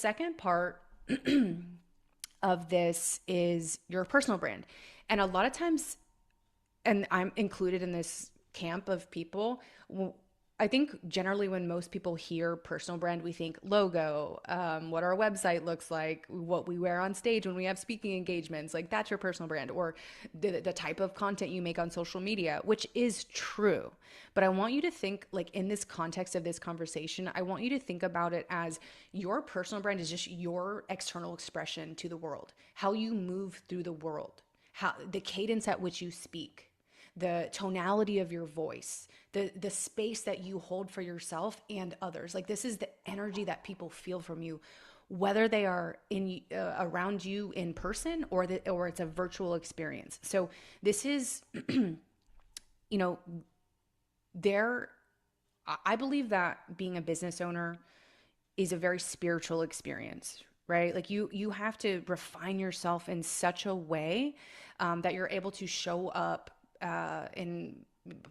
Second part of this is your personal brand. And a lot of times, and I'm included in this camp of people, I think generally when most people hear personal brand, we think logo, what our website looks like, what we wear on stage when we have speaking engagements, like that's your personal brand, or the type of content you make on social media, which is true. But I want you to think, like, in this context of this conversation, I want you to think about it as your personal brand is just your external expression to the world, how you move through the world, how the cadence at which you speak, the tonality of your voice, the space that you hold for yourself and others. Like, this is the energy that people feel from you, whether they are in around you in person, or it's a virtual experience. So this is, you know, there. I believe that being a business owner is a very spiritual experience, right? Like, you have to refine yourself in such a way that you're able to show up in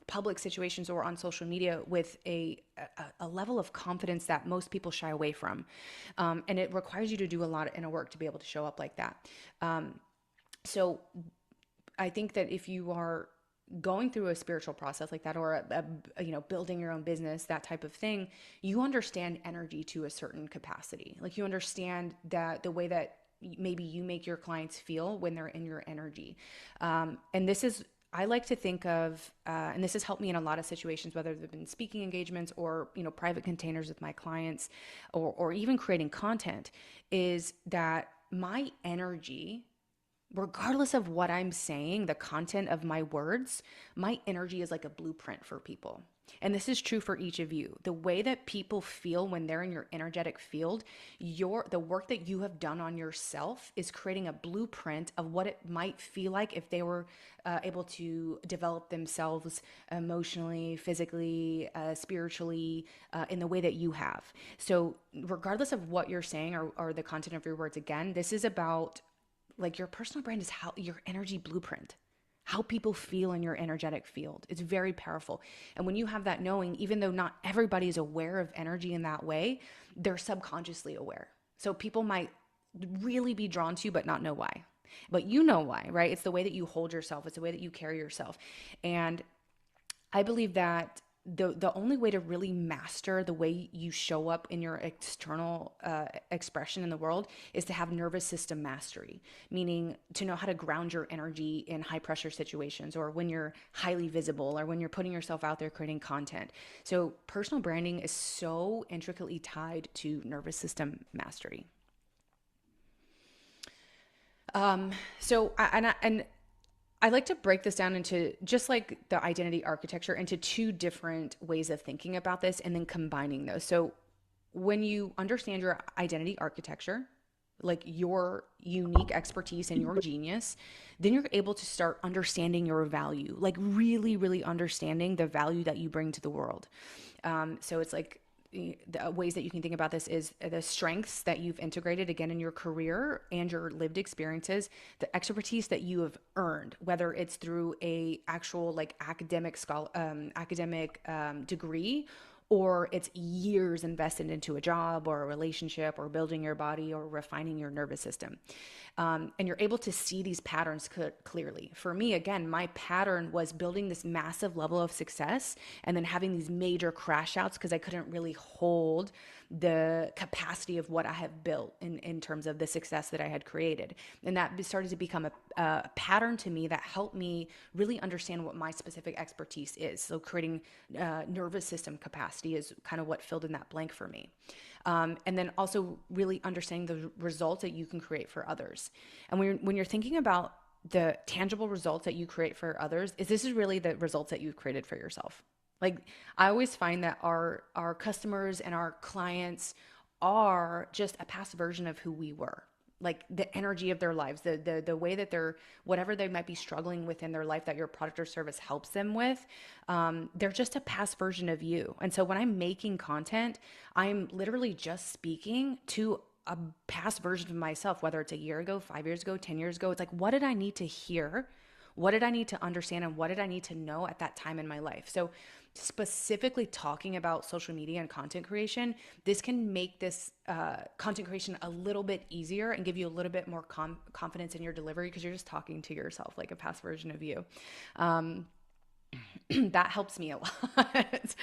public situations or on social media with a level of confidence that most people shy away from. And it requires you to do a lot of inner work to be able to show up like that. So I think that if you are going through a spiritual process like that, or building your own business, that type of thing, you understand energy to a certain capacity. Like, you understand that the way that maybe you make your clients feel when they're in your energy. And this is, I like to think of, and this has helped me in a lot of situations, whether they've been speaking engagements or, private containers with my clients, or even creating content, is that my energy, regardless of what I'm saying, the content of my words, my energy is like a blueprint for people. And this is true for each of you. The way that people feel when they're in your energetic field, the work that you have done on yourself is creating a blueprint of what it might feel like if they were able to develop themselves emotionally, physically, spiritually, in the way that you have. So regardless of what you're saying, or the content of your words, again, this is about, like, your personal brand is how your energy blueprint, how people feel in your energetic field. It's very powerful. And when you have that knowing, even though not everybody is aware of energy in that way, they're subconsciously aware. So people might really be drawn to you, but not know why. But you know why, right? It's the way that you hold yourself. It's the way that you carry yourself. And I believe that the only way to really master the way you show up in your external expression in the world is to have nervous system mastery, meaning to know how to ground your energy in high pressure situations, or when you're highly visible, or when you're putting yourself out there creating content. So personal branding is so intricately tied to nervous system mastery. And I like to break this down into, just like the identity architecture, into two different ways of thinking about this, and then combining those. So when you understand your identity architecture, like your unique expertise and your genius, then you're able to start understanding your value, like really, really understanding the value that you bring to the world. So it's like, the ways that you can think about this is the strengths that you've integrated, again, in your career and your lived experiences, the expertise that you have earned, whether it's through a actual, like, academic degree, or it's years invested into a job or a relationship, or building your body, or refining your nervous system. And you're able to see these patterns clearly. For me, again, my pattern was building this massive level of success and then having these major crash outs because I couldn't really hold the capacity of what I have built in terms of the success that I had created. And that started to become a pattern to me that helped me really understand what my specific expertise is. So creating nervous system capacity is kind of what filled in that blank for me. And then also really understanding the results that you can create for others. And when you're thinking about the tangible results that you create for others, this is really the results that you've created for yourself. Like, I always find that our customers and our clients are just a past version of who we were. Like, the energy of their lives, the way that they're, whatever they might be struggling with in their life that your product or service helps them with, they're just a past version of you. And so when I'm making content, I'm literally just speaking to a past version of myself, whether it's a year ago, 5 years ago, 10 years ago. It's like, what did I need to hear? What did I need to understand and what did I need to know at that time in my life? So specifically talking about social media and content creation, this can make this content creation a little bit easier and give you a little bit more confidence in your delivery because you're just talking to yourself like a past version of you. Um, that helps me a lot.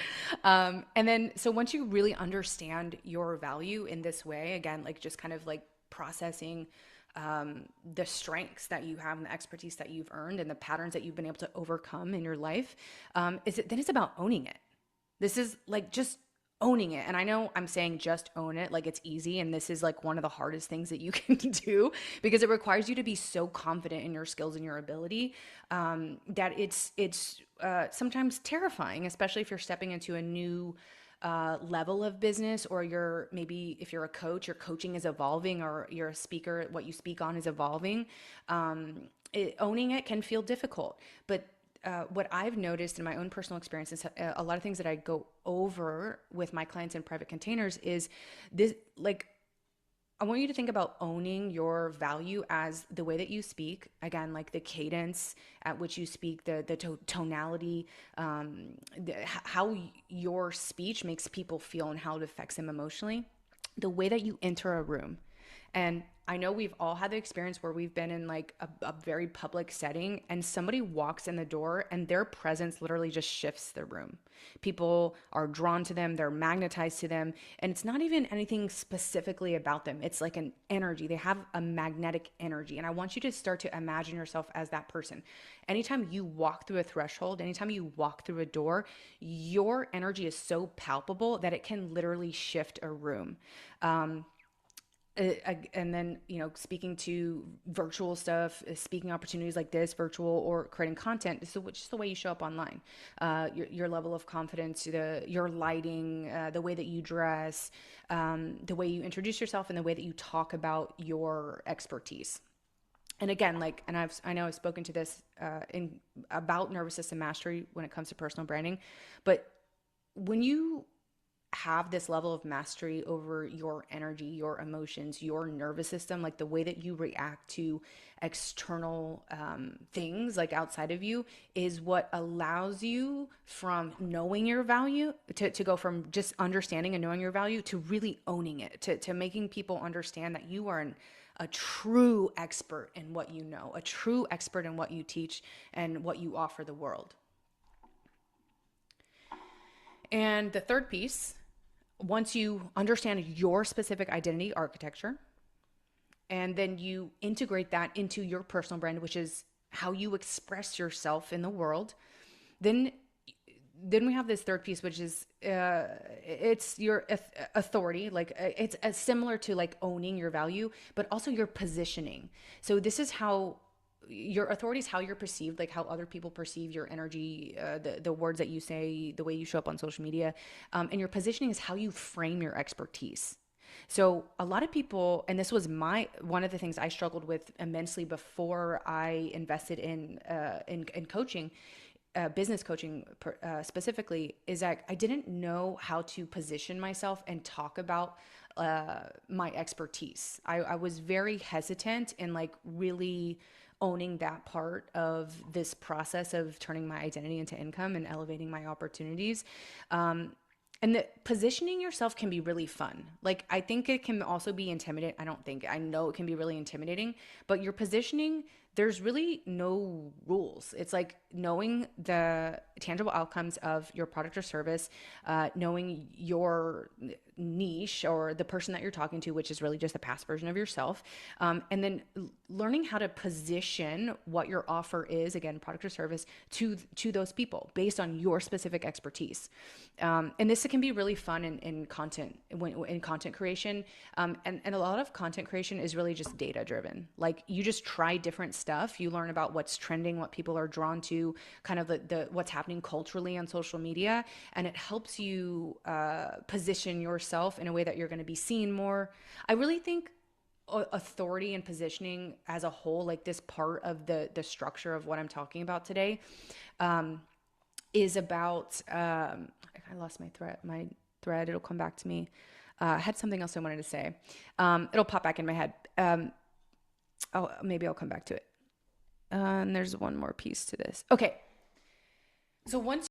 And then, so once you really understand your value in this way, again, like just kind of like processing the strengths that you have and the expertise that you've earned and the patterns that you've been able to overcome in your life, then it's about owning it. This is like just owning it. And I know I'm saying just own it, like it's easy. And this is like one of the hardest things that you can do because it requires you to be so confident in your skills and your ability that it's sometimes terrifying, especially if you're stepping into a new level of business, or you're maybe if you're a coach, your coaching is evolving, or you're a speaker, what you speak on is evolving. Owning it can feel difficult, but what I've noticed in my own personal experience is a lot of things that I go over with my clients in private containers is this, like, I want you to think about owning your value as the way that you speak. Again, like the cadence at which you speak, the tonality, how your speech makes people feel and how it affects them emotionally, the way that you enter a room. And I know we've all had the experience where we've been in like a very public setting and somebody walks in the door and their presence literally just shifts the room. People are drawn to them, they're magnetized to them, and it's not even anything specifically about them. It's like an energy. They have a magnetic energy. And I want you to start to imagine yourself as that person. Anytime you walk through a threshold, anytime you walk through a door, your energy is so palpable that it can literally shift a room. And then, speaking to virtual stuff, speaking opportunities like this, virtual or creating content, so which is the way you show up online, your level of confidence, your lighting, the way that you dress, the way you introduce yourself, and the way that you talk about your expertise. And again, like, and I know I've spoken to this in about nervous system mastery when it comes to personal branding, but when you have this level of mastery over your energy, your emotions, your nervous system, like the way that you react to external things like outside of you, is what allows you from knowing your value to go from just understanding and knowing your value to really owning it, to making people understand that you are a true expert in what you know, a true expert in what you teach and what you offer the world. And the third piece, once you understand your specific identity architecture, and then you integrate that into your personal brand, which is how you express yourself in the world, then we have this third piece, which is it's your authority. Like it's similar to like owning your value, but also your positioning. So this is how your authority is how you're perceived, like how other people perceive your energy, the words that you say, the way you show up on social media, and your positioning is how you frame your expertise. So a lot of people, and this was one of the things I struggled with immensely before I invested in coaching, business coaching specifically, is that I didn't know how to position myself and talk about my expertise. I was very hesitant in like really owning that part of this process of turning my identity into income and elevating my opportunities. And the positioning yourself can be really fun. Like, I think it can also be intimidating. I know it can be really intimidating, but your positioning, there's really no rules. It's like knowing the tangible outcomes of your product or service, knowing your niche or the person that you're talking to, which is really just a past version of yourself. And then learning how to position what your offer is, again, product or service, to those people based on your specific expertise. And this can be really fun in content, in content creation. And a lot of content creation is really just data driven. Like, you just try different stuff. You learn about what's trending, what people are drawn to, kind of the what's happening culturally on social media. And it helps you position yourself in a way that you're going to be seen more. I really think authority and positioning as a whole, like this part of the structure of what I'm talking about today, is about I lost my thread. It'll come back to me. I had something else I wanted to say. It'll pop back in my head. Maybe I'll come back to it. And there's one more piece to this. Okay. So once